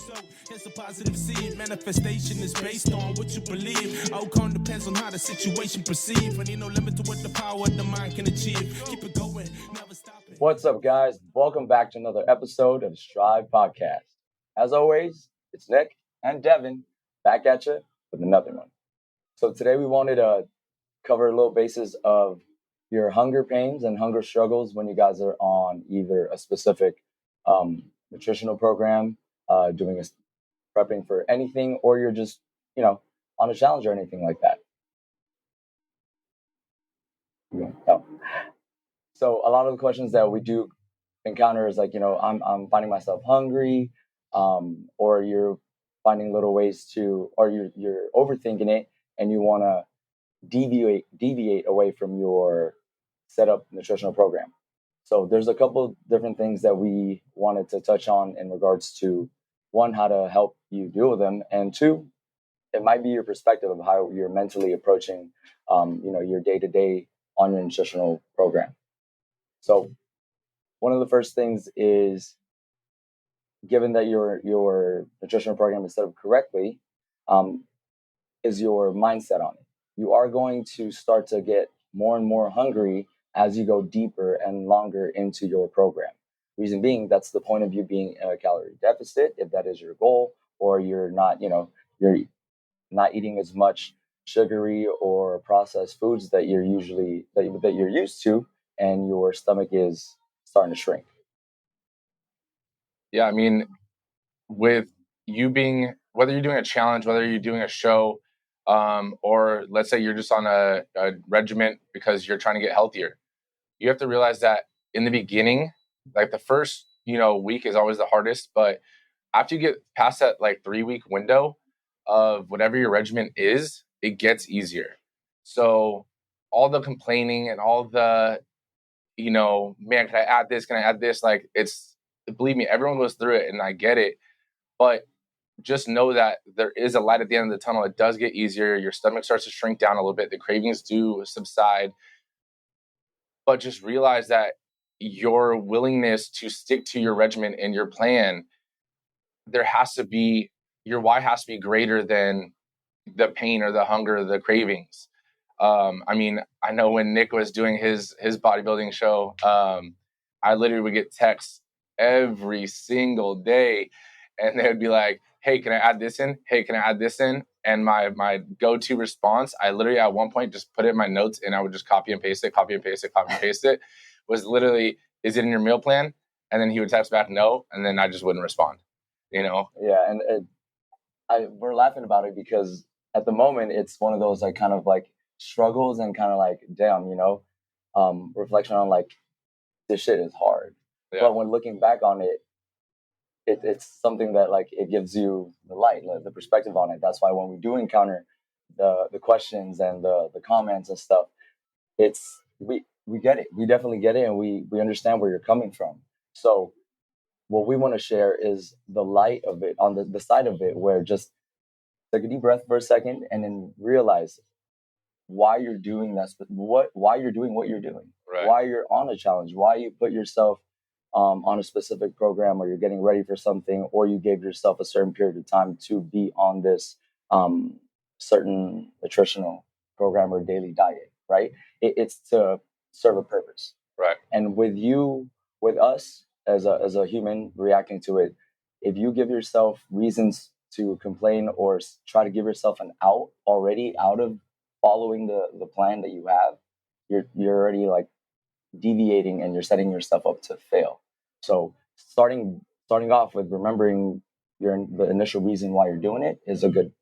So it's a positive seed. Manifestation is based on what you believe. Outcome depends on how the situation perceived. And ain't no limit to what the power of the mind can achieve. Keep it going, never stop it. What's up, guys? Welcome back to another episode of the Strive Podcast. As always, it's Nick and Devin back at you with another one. So today we wanted to cover a little basis of your hunger pains and hunger struggles when you guys are on either a specific nutritional program, doing prepping for anything, or you're just, on a challenge or anything like that. No. So a lot of the questions that we do encounter is like, I'm finding myself hungry, or you're finding little ways to, or you're overthinking it and you want to deviate away from your setup nutritional program. So there's a couple different things that we wanted to touch on in regards to, one, how to help you deal with them, and two, it might be your perspective of how you're mentally approaching, your day-to-day on your nutritional program. So one of the first things is, given that your nutritional program is set up correctly, is your mindset on it. You are going to start to get more and more hungry as you go deeper and longer into your program. Reason being, that's the point of you being in a calorie deficit, if that is your goal, or you're not eating as much sugary or processed foods that you're used to, and your stomach is starting to shrink. Yeah, I mean, with you being, whether you're doing a challenge, whether you're doing a show, or let's say you're just on a regiment because you're trying to get healthier, you have to realize that in the beginning, like the first, week is always the hardest, but after you get past that like 3-week window of whatever your regimen is, it gets easier. So all the complaining and all the, man, can I add this? Can I add this? Like, believe me, everyone goes through it and I get it, but just know that there is a light at the end of the tunnel. It does get easier. Your stomach starts to shrink down a little bit. The cravings do subside, but just realize that your willingness to stick to your regimen and your plan, your why has to be greater than the pain or the hunger or the cravings. I know when Nick was doing his bodybuilding show, I literally would get texts every single day, and they would be like, "Hey, can I add this in? Hey, can I add this in?" And my go-to response, I literally at one point just put it in my notes, and I would just copy and paste it. Was literally, "Is it in your meal plan?" And then he would text back, "No," and then I just wouldn't respond. Yeah, and we're laughing about it because at the moment it's one of those like kind of like struggles and kind of like, damn, reflection on like, this shit is hard. Yeah. But when looking back on it, it's something that like it gives you the light, like, the perspective on it. That's why when we do encounter the questions and the comments and stuff, it's we get it. We definitely get it, and we understand where you're coming from. So what we want to share is the light of it, on the side of it, where just take a deep breath for a second and then realize why you're doing that, why you're doing what you're doing, right? Why you're on a challenge, why you put yourself on a specific program, or you're getting ready for something, or you gave yourself a certain period of time to be on this certain nutritional program or daily diet, right? It's to serve a purpose, right? And with us as a human reacting to it, if you give yourself reasons to complain or try to give yourself an out already out of following the plan that you have, you're already like deviating, and you're setting yourself up to fail. So starting off with remembering the initial reason why you're doing it is a good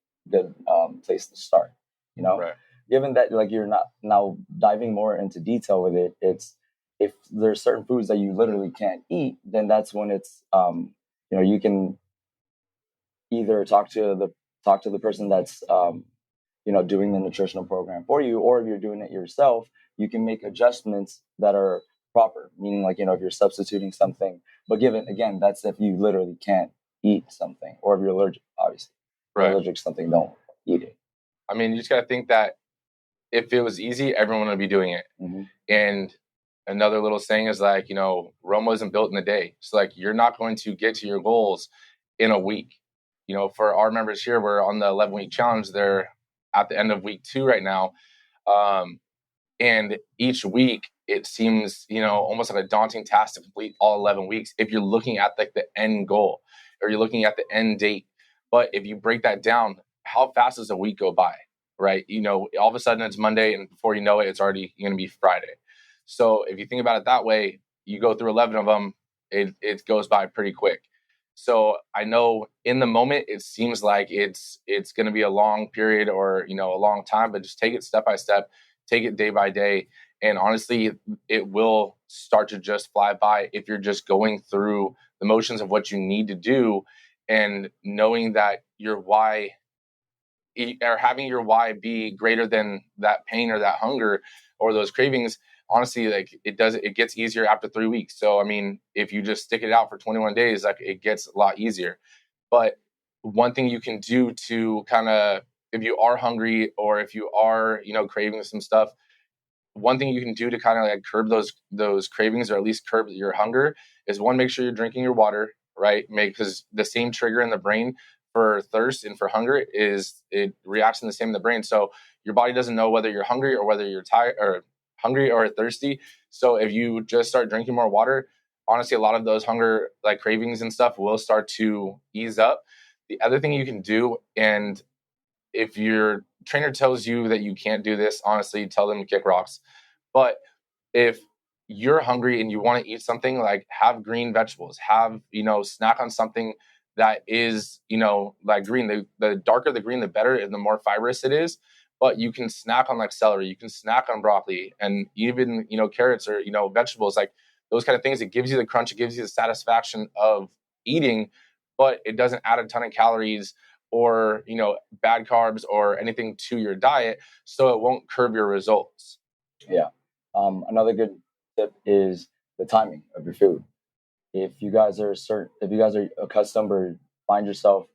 place to start. Right. Given that like you're not now diving more into detail with it, it's, if there's certain foods that you literally can't eat, then that's when it's you can either talk to the person that's doing the nutritional program for you, or if you're doing it yourself, you can make adjustments that are proper, meaning like, if you're substituting something, but again, that's if you literally can't eat something, or if you're allergic, obviously. Right. If you're allergic to something, don't eat it. I mean, you just got to think that if it was easy, everyone would be doing it. Mm-hmm. And another little saying is like, Rome wasn't built in a day. So like, you're not going to get to your goals in a week. for our members here, we're on the 11-week challenge. They're at the end of week 2 right now. And each week it seems, almost like a daunting task to complete all 11 weeks if you're looking at like the end goal or you're looking at the end date. But if you break that down, how fast does a week go by, right? All of a sudden it's Monday, and before you know it, it's already going to be Friday. So if you think about it that way, you go through 11 of them, it goes by pretty quick. So I know in the moment it seems like it's going to be a long period or a long time, but just take it step by step, take it day by day, and honestly, it will start to just fly by if you're just going through the motions of what you need to do and knowing that your why, or having your why be greater than that pain or that hunger or those cravings. Honestly, like it gets easier after 3 weeks. So I mean, if you just stick it out for 21 days, like it gets a lot easier. But one thing you can do to kind of, if you are hungry or if you are craving some stuff, one thing you can do to kind of like curb those cravings, or at least curb your hunger, is one, make sure you're drinking your water, right? Because the same trigger in the brain for thirst and for hunger it reacts in the same in the brain. So your body doesn't know whether you're hungry or whether you're tired or hungry or thirsty. So if you just start drinking more water, honestly, a lot of those hunger like cravings and stuff will start to ease up. The other thing you can do, and if your trainer tells you that you can't do this, honestly, tell them to kick rocks. But if you're hungry and you want to eat something, like have green vegetables, snack on something that is, like green. The darker the green, the better, and the more fibrous it is. But you can snack on like celery, you can snack on broccoli, and even, carrots or, vegetables, like those kind of things. It gives you the crunch, it gives you the satisfaction of eating, but it doesn't add a ton of calories or, bad carbs or anything to your diet. So it won't curb your results. Yeah. Another good tip is the timing of your food. If you guys are accustomed or find yourself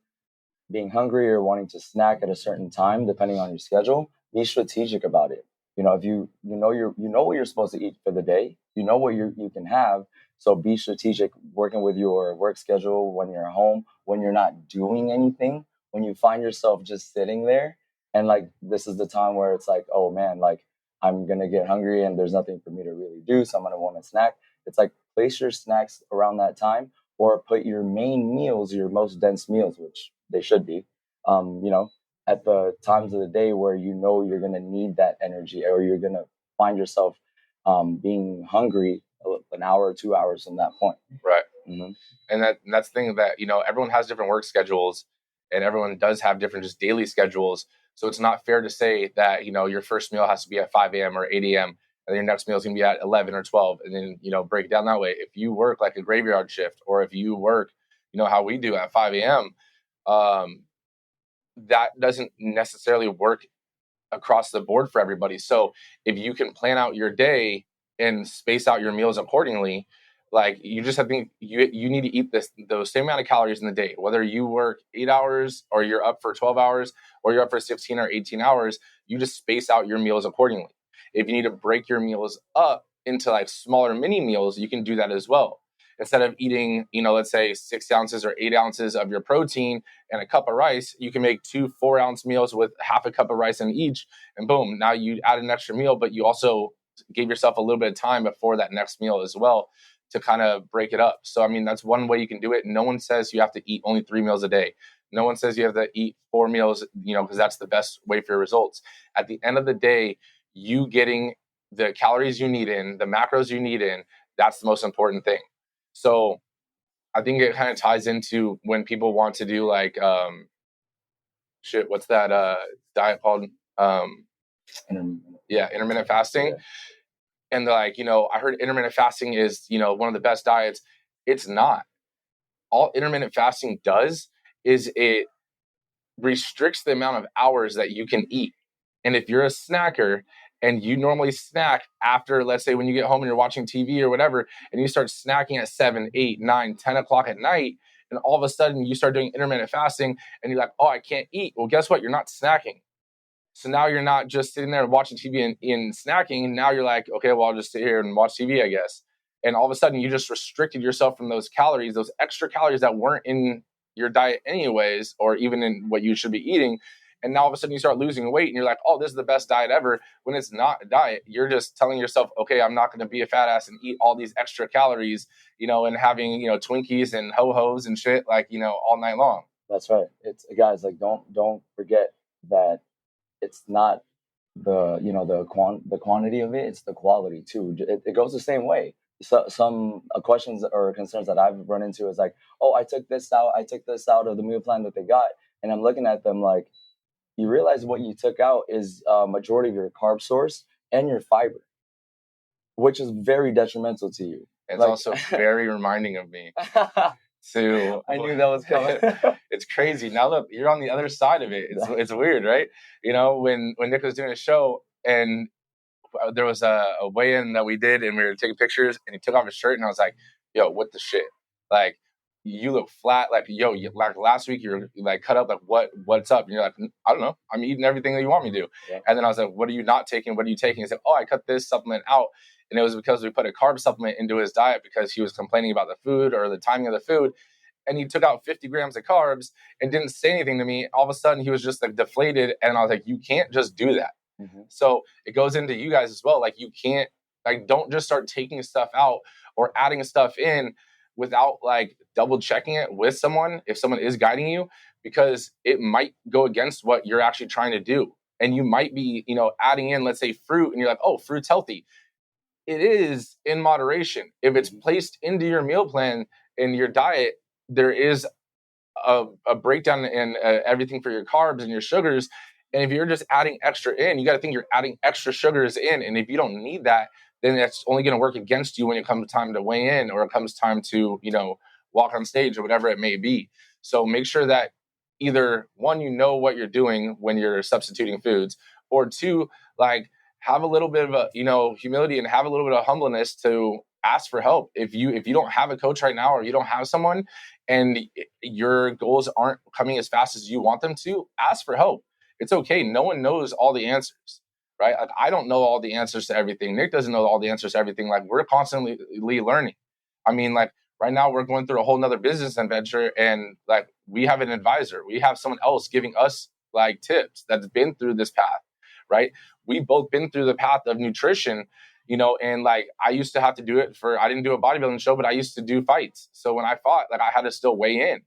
being hungry or wanting to snack at a certain time, depending on your schedule, be strategic about it. If you know what you're supposed to eat for the day, you know what you can have. So be strategic, working with your work schedule when you're home, when you're not doing anything, when you find yourself just sitting there, and like this is the time where it's like, oh man, like I'm gonna get hungry and there's nothing for me to really do, so I'm gonna want to snack. It's like place your snacks around that time, or put your main meals, your most dense meals, which they should be, at the times of the day where you're going to need that energy, or you're going to find yourself being hungry an hour or 2 hours from that point. Right. Mm-hmm. And that's the thing that, everyone has different work schedules, and everyone does have different just daily schedules. So it's not fair to say that, your first meal has to be at 5 a.m. or 8 a.m. and your next meal is going to be at 11 or 12. And then, break it down that way. If you work like a graveyard shift, or if you work, how we do at 5 a.m., that doesn't necessarily work across the board for everybody. So if you can plan out your day and space out your meals accordingly, like you just have to think you need to eat those same amount of calories in the day, whether you work 8 hours or you're up for 12 hours or you're up for 16 or 18 hours, you just space out your meals accordingly. If you need to break your meals up into like smaller mini meals, you can do that as well. Instead of eating, let's say 6 ounces or 8 ounces of your protein and a cup of rice, you can make 2 4-ounce meals with half a cup of rice in each, and boom, now you add an extra meal, but you also gave yourself a little bit of time before that next meal as well to kind of break it up. So, I mean, that's one way you can do it. No one says you have to eat only 3 meals a day. No one says you have to eat 4 meals, because that's the best way for your results. At the end of the day, you getting the calories you need in, the macros you need in, that's the most important thing. So I think it kind of ties into when people want to do like, what's that diet called? Intermittent fasting. Yeah. And they're like, I heard intermittent fasting is, one of the best diets. It's not. All intermittent fasting does is it restricts the amount of hours that you can eat. And if you're a snacker and you normally snack after, let's say when you get home and you're watching TV or whatever, and you start snacking at 7, 8, 9, 10 o'clock at night, and all of a sudden you start doing intermittent fasting and you're like, oh, I can't eat. Well, guess what? You're not snacking. So now you're not just sitting there watching TV and snacking. And now you're like, okay, well, I'll just sit here and watch TV, I guess. And all of a sudden you just restricted yourself from those calories, those extra calories that weren't in your diet anyways, or even in what you should be eating. And now all of a sudden you start losing weight and you're like, oh, this is the best diet ever. When it's not a diet, you're just telling yourself, okay, I'm not going to be a fat ass and eat all these extra calories, and having, Twinkies and ho-hos and shit, like, all night long. That's right. It's, guys, like, don't forget that it's not the quantity of it, it's the quality too. It goes the same way. So some questions or concerns that I've run into is like, oh, I took this out of the meal plan that they got, and I'm looking at them like, you realize what you took out is a majority of your carb source and your fiber, which is very detrimental to you. It's also very reminding of me to. I knew that was coming. It's crazy. Now look, you're on the other side of it. It's weird, right? When Nick was doing a show and there was a weigh-in that we did and we were taking pictures and he took off his shirt and I was like, yo, what the shit? Like, you look flat. Like, yo, like last week you're like cut up. Like, what's up? And you're like, I don't know. I'm eating everything that you want me to do. Yeah. And then I was like, what are you not taking? What are you taking? He said, oh, I cut this supplement out. And it was because we put a carb supplement into his diet because he was complaining about the food or the timing of the food. And he took out 50 grams of carbs and didn't say anything to me. All of a sudden he was just like deflated. And I was like, you can't just do that. Mm-hmm. So it goes into you guys as well. Like, you can't, like, don't just start taking stuff out or adding stuff in without like double checking it with someone, if someone is guiding you, because it might go against what you're actually trying to do. And you might be, adding in, let's say, fruit, and you're like, oh, fruit's healthy. It is in moderation. If it's placed into your meal plan and your diet, there is a breakdown in everything for your carbs and your sugars. And if you're just adding extra in, you got to think you're adding extra sugars in. And if you don't need that, then that's only going to work against you when it comes time to weigh in or it comes time to, walk on stage or whatever it may be. So make sure that either one, what you're doing when you're substituting foods, or two, like, have a little bit of a, humility and have a little bit of humbleness to ask for help. If you don't have a coach right now or you don't have someone and your goals aren't coming as fast as you want them to, ask for help. It's okay. No one knows all the answers, right? Like, I don't know all the answers to everything. Nick doesn't know all the answers to everything. Like, we're constantly learning. I mean, like, right now we're going through a whole nother business adventure, and like, we have an advisor. We have someone else giving us like tips that's been through this path, right? We've both been through the path of nutrition, and like, I used to have to do it I didn't do a bodybuilding show, but I used to do fights. So when I fought, like, I had to still weigh in.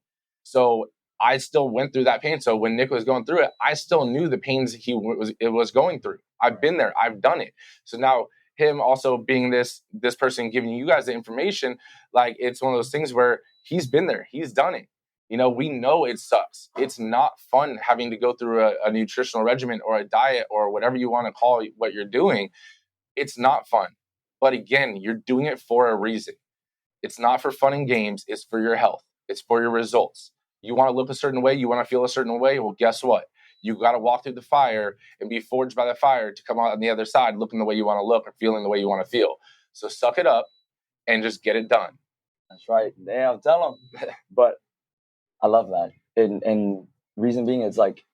So I still went through that pain. So when Nick was going through it, I still knew the pains it was going through. I've been there. I've done it. So now him also being this person giving you guys the information, like, it's one of those things where he's been there. He's done it. We know it sucks. It's not fun having to go through a nutritional regimen or a diet or whatever you want to call what you're doing. It's not fun. But again, you're doing it for a reason. It's not for fun and games. It's for your health. It's for your results. You want to look a certain way. You want to feel a certain way. Well, guess what? You got to walk through the fire and be forged by the fire to come out on the other side looking the way you want to look or feeling the way you want to feel. So suck it up and just get it done. That's right. Damn, tell them. But I love that. And reason being, it's like,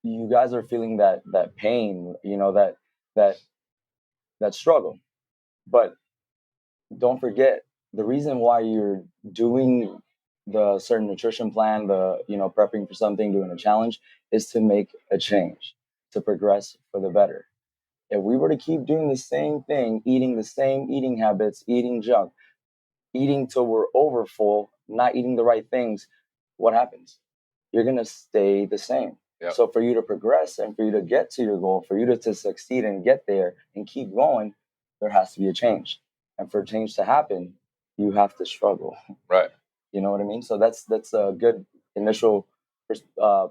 you guys are feeling that pain, that struggle. But don't forget, the reason why you're doing the certain nutrition plan, prepping for something, doing a challenge, is to make a change, to progress for the better. If we were to keep doing the same thing, eating the same eating habits, eating junk, eating till we're overfull, not eating the right things, what happens? You're going to stay the same. Yep. So for you to progress and for you to get to your goal, for you to succeed and get there and keep going, there has to be a change. And for change to happen, you have to struggle. Right. You know what I mean? So that's a good initial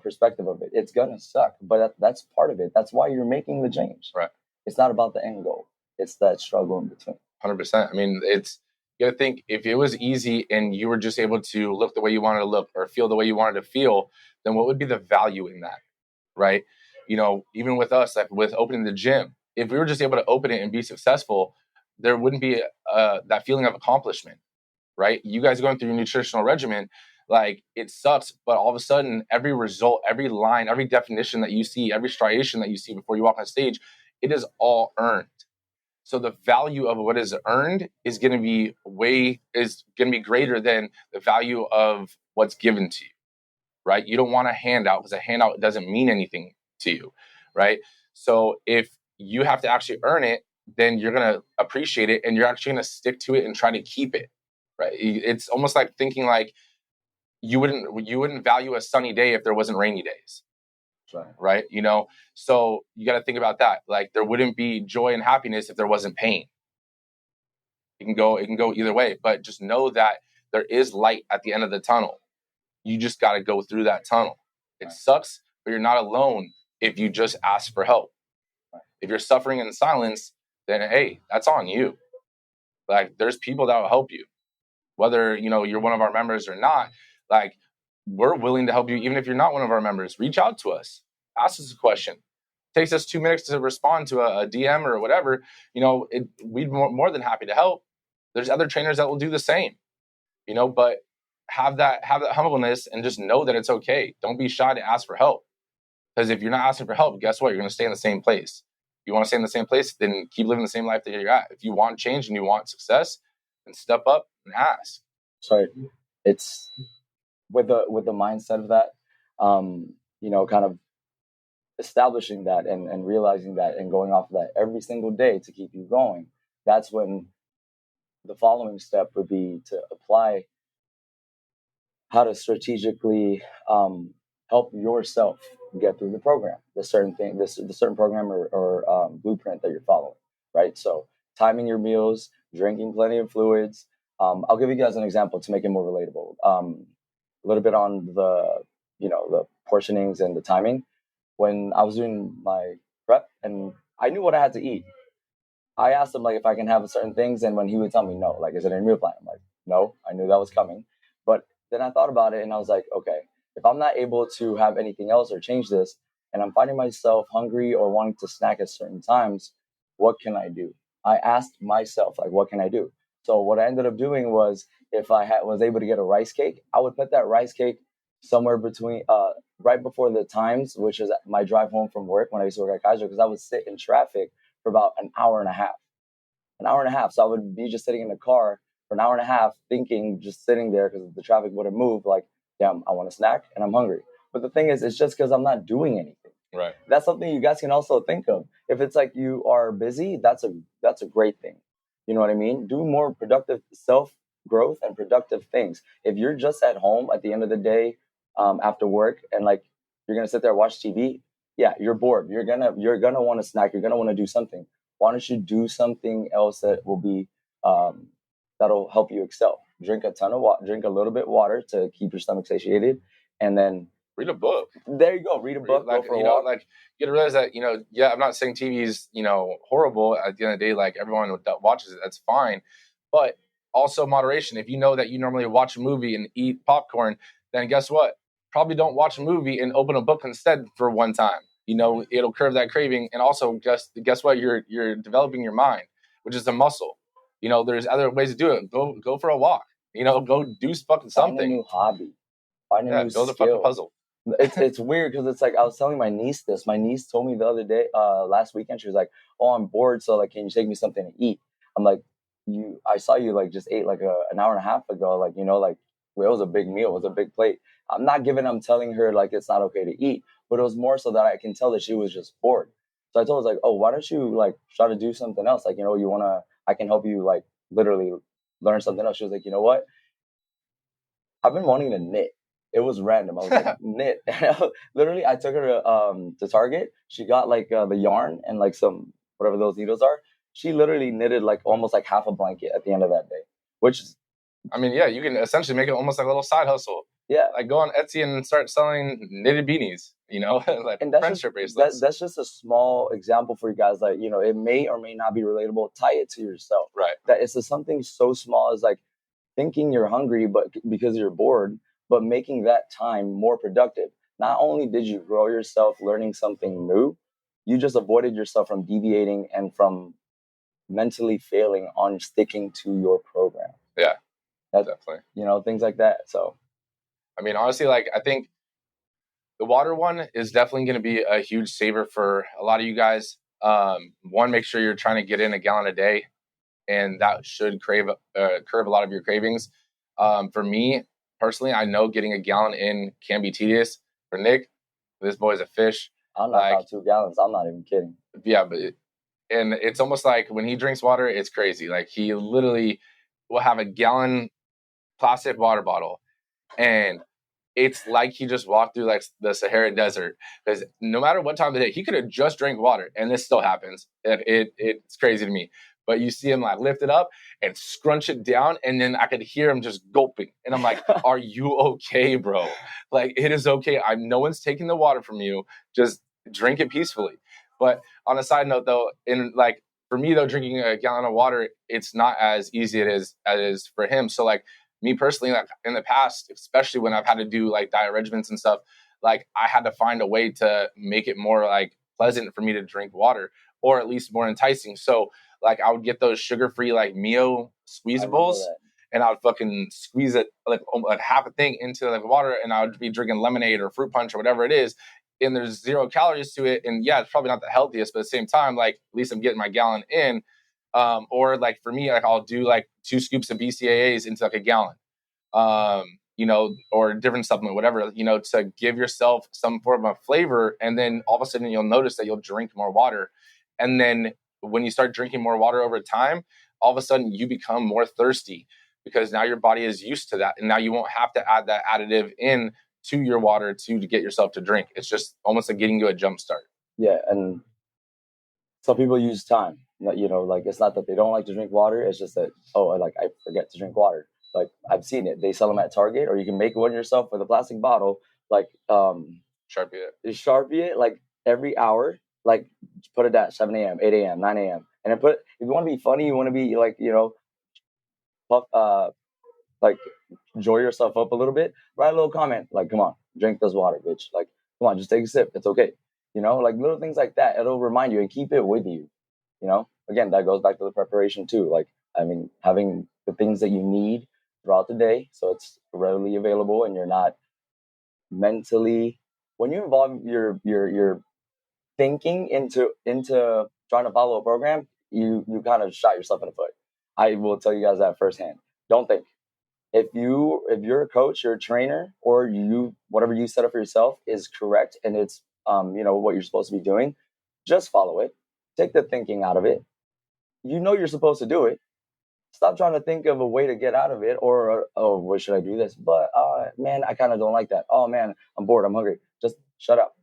perspective of it. It's going to suck, but that's part of it. That's why you're making the change. Right. It's not about the end goal. It's that struggle in between. 100%. I mean, you got to think, if it was easy and you were just able to look the way you wanted to look or feel the way you wanted to feel, then what would be the value in that? Right. Even with us, like with opening the gym, if we were just able to open it and be successful, there wouldn't be that feeling of accomplishment. Right. You guys going through your nutritional regimen, like, it sucks, but all of a sudden, every result, every line, every definition that you see, every striation that you see before you walk on stage, it is all earned. So the value of what is earned is going to be greater than the value of what's given to you. right? You don't want a handout because a handout doesn't mean anything to you, right? So if you have to actually earn it, then you're going to appreciate it and you're actually going to stick to it and try to keep it, right? It's almost like thinking like you wouldn't value a sunny day if there wasn't rainy days, right? You know, so you got to think about that. Like there wouldn't be joy and happiness if there wasn't pain. It can go either way, but just know that there is light at the end of the tunnel. You just got to go through that tunnel. It sucks, but you're not alone if you just ask for help. If you're suffering in silence, then hey, that's on you. Like there's people that will help you, whether you know you're one of our members or not. Like we're willing to help you, even if you're not one of our members. Reach out to us, ask us a question. It takes us 2 minutes to respond to a DM or whatever. You know, we'd more than happy to help. There's other trainers that will do the same. You know, but have that humbleness and just know that it's okay. Don't be shy to ask for help. Because if you're not asking for help, guess what? You're going to stay in the same place. If you want to stay in the same place, then keep living the same life that you're at. If you want change and you want success, then step up and ask. So it's with the mindset of that, you know, kind of establishing that and realizing that and going off of that every single day to keep you going. That's when the following step would be to apply how to strategically help yourself get through the program, the certain program or blueprint that you're following, right? So timing your meals, drinking plenty of fluids. I'll give you guys an example to make it more relatable. A little bit on the, you know, the portionings and the timing. When I was doing my prep and I knew what I had to eat, I asked him like if I can have certain things, and when he would tell me no, like is it in your meal plan? I'm like, no, I knew that was coming. But then I thought about it and I was like, okay, if I'm not able to have anything else or change this, and I'm finding myself hungry or wanting to snack at certain times, what can I do? I asked myself, like, what can I do? So what I ended up doing was, if was able to get a rice cake, I would put that rice cake somewhere between right before the times, which is my drive home from work when I used to work at Kaiser, because I would sit in traffic for about an hour and a half. An hour and a half. So I would be just sitting in the car for an hour and a half thinking, just sitting there because the traffic wouldn't move, like, damn, I want a snack and I'm hungry. But the thing is, it's just because I'm not doing anything. Right. That's something you guys can also think of. If it's like you are busy, that's a great thing. You know what I mean? Do more productive self growth and productive things. If you're just at home at the end of the day, after work, and like you're gonna sit there and watch TV, yeah, you're bored. You're gonna want to snack. You're gonna want to do something. Why don't you do something else that will be that'll help you excel? Drink a ton of water. Drink a little bit of water to keep your stomach satiated, and then read a book. There you go. Read a book. Like, go for a you walk. know, like you gotta realize that, you know, yeah, I'm not saying TV is, you know, horrible. At the end of the day, like everyone that watches it, that's fine. But also moderation. If you know that you normally watch a movie and eat popcorn, then guess what? Probably don't watch a movie and open a book instead for one time. You know, it'll curb that craving. And also guess what? You're developing your mind, which is a muscle. You know, there's other ways to do it. Go for a walk. You know, go do fucking something. Find a new hobby. Find a new build skill. a fucking puzzle. It's weird because it's like I was telling my niece this. My niece told me the other day, last weekend, she was like, "Oh, I'm bored, so like, can you take me something to eat?" I'm like, I saw you like just ate like an hour and a half ago, like, you know, like, well, it was a big meal, it was a big plate. I'm telling her like it's not okay to eat, but it was more so that I can tell that she was just bored. So I told her, like, oh, why don't you like try to do something else? Like, you know, I can help you like literally learn something else. She was like, you know what? I've been wanting to knit. It was random. I was like, knit. Literally, I took her to Target. She got like the yarn and like some whatever those needles are. She literally knitted like almost like half a blanket at the end of that day. Which is, I mean, yeah, you can essentially make it almost like a little side hustle. Yeah, like go on Etsy and start selling knitted beanies. You know, like friendship bracelets. That's just a small example for you guys. Like, you know, it may or may not be relatable. Tie it to yourself. Right. That it's something so small as like thinking you're hungry, but because you're bored, but making that time more productive. Not only did you grow yourself learning something new, you just avoided yourself from deviating and from mentally failing on sticking to your program. Yeah, definitely. You know, things like that. So, I mean, honestly, like I think the water one is definitely going to be a huge saver for a lot of you guys. One, make sure you're trying to get in a gallon a day, and that should curb a lot of your cravings. For me, personally, I know getting a gallon in can be tedious. For Nick, this boy's a fish. I'm not about 2 gallons. I'm not even kidding. Yeah, and it's almost like when he drinks water, it's crazy. Like he literally will have a gallon plastic water bottle, and it's like he just walked through like the Sahara Desert, because no matter what time of the day, he could have just drank water, and this still happens. It's crazy to me. But you see him like lift it up and scrunch it down, and then I could hear him just gulping, and I'm like, "Are you okay, bro? Like it is okay. No one's taking the water from you. Just drink it peacefully." But on a side note, though, in like for me though, drinking a gallon of water, it's not as easy as it is for him. So like me personally, like in the past, especially when I've had to do like diet regimens and stuff, like I had to find a way to make it more like pleasant for me to drink water, or at least more enticing. So like I would get those sugar-free like Mio squeezables, and I would fucking squeeze it like half a thing into like water, and I would be drinking lemonade or fruit punch or whatever it is. And there's 0 calories to it. And yeah, it's probably not the healthiest, but at the same time, like at least I'm getting my gallon in. Or like for me, like I'll do like 2 scoops of BCAAs into like a gallon, or a different supplement, whatever, to give yourself some form of flavor. And then all of a sudden you'll notice that you'll drink more water. And then when you start drinking more water over time, all of a sudden you become more thirsty, because now your body is used to that. And now you won't have to add that additive in to your water to get yourself to drink. It's just almost like getting you a jump start. Yeah, and some people use time. Like it's not that they don't like to drink water. It's just that, I forget to drink water. Like I've seen it. They sell them at Target, or you can make one yourself with a plastic bottle. Like Sharpie it like every hour. Like put it at 7 a.m., 8 a.m., 9 a.m. And then if you want to be funny, you want to be like, like enjoy yourself up a little bit, write a little comment like, come on, drink this water, bitch. Like, come on, just take a sip. It's okay. Like little things like that. It'll remind you and keep it with you. Again, that goes back to the preparation too. Like, I mean, having the things that you need throughout the day, so it's readily available, and you're not mentally, when you involve your thinking into trying to follow a program, you kind of shot yourself in the foot. I will tell you guys that firsthand. Don't think. If you're a coach, you're a trainer, or whatever you set up for yourself is correct, and it's what you're supposed to be doing, just follow it. Take the thinking out of it. You're supposed to do it. Stop trying to think of a way to get out of it, or what should I do this? But man, I kind of don't like that. Oh man, I'm bored. I'm hungry. Just shut up.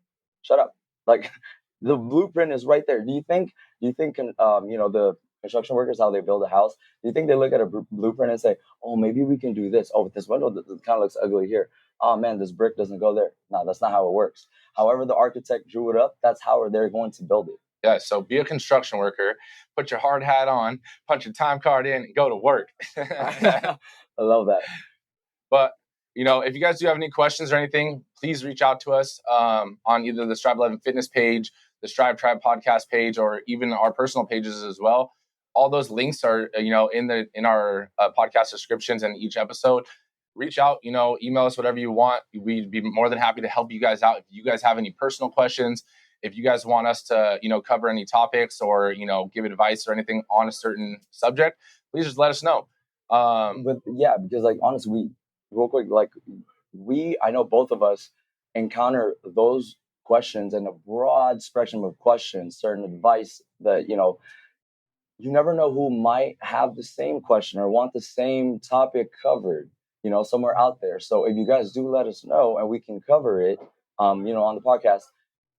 Like the blueprint is right there. Do you think the construction workers, how they build a house? Do you think they look at a blueprint and say, oh, maybe we can do this? Oh, this window kind of looks ugly here. Oh man, this brick doesn't go there. No, that's not how it works. However the architect drew it up, that's how they're going to build it. Yeah, so be a construction worker, put your hard hat on, punch your time card in, and go to work. I love that. But, if you guys do have any questions or anything, please reach out to us on either the Strive 11 Fitness page, the Strive Tribe podcast page, or even our personal pages as well. All those links are, in our podcast descriptions and each episode. Reach out, email us whatever you want. We'd be more than happy to help you guys out. If you guys have any personal questions, if you guys want us to, cover any topics or, give advice or anything on a certain subject, please just let us know. But yeah, because like, honestly, real quick, like I know both of us encounter those questions and a broad spectrum of questions, certain advice that, you never know who might have the same question or want the same topic covered, somewhere out there. So if you guys do let us know and we can cover it, on the podcast,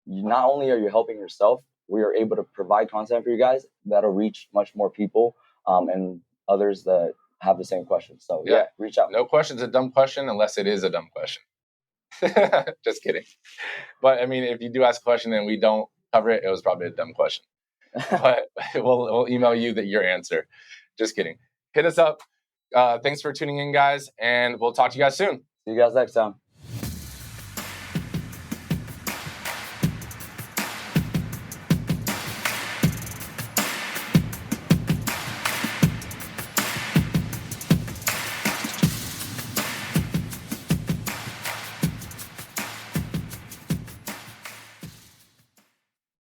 not only are you helping yourself, we are able to provide content for you guys that'll reach much more people and others that have the same questions. So yeah, reach out. No question's a dumb question unless it is a dumb question. Just kidding. But I mean, if you do ask a question and we don't cover it, it was probably a dumb question. But we'll email you your answer. Just kidding. Hit us up. Thanks for tuning in, guys, and we'll talk to you guys soon. See you guys next time.